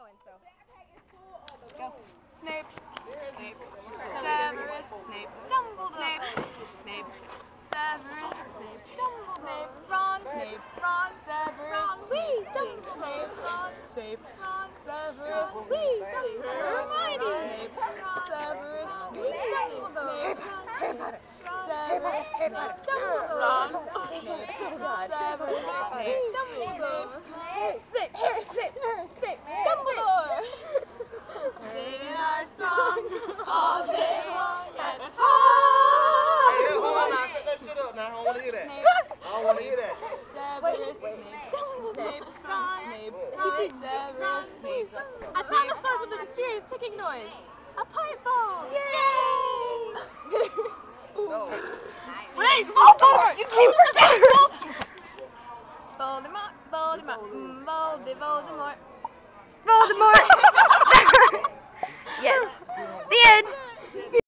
going, so. Go. Snape. Snape. Severus Snape. Dumbledore. Snape. Snape. Severus Snape. Dumbledore. Snape. Ron. Snape. Ron. Severus. Ron. Wee. Dumbledore. Snape. Ron. Snape. Ron. Severus. Wee. Dumbledore. Hermione. Snape. Severus. Snape. Dumbledore. Severus. Snape. Dumbledore. Ron. Snape. Severus. Snape. Dumbledore. Snape. Snape. Dumbledore. Singing our song all day long at home. Hey, hold on now. Shut that shit up now. I don't want to hear that. I don't want to hear that. Severus Snape. Snape. Ron. Snape. Ron. Severus Snape. I found the source of the mysterious ticking noise. A pipe bomb. Yay! Wait, Voldemort! You keep forgetting! Voldemort, Voldemort, Voldemort. Voldemort! Yes. The end.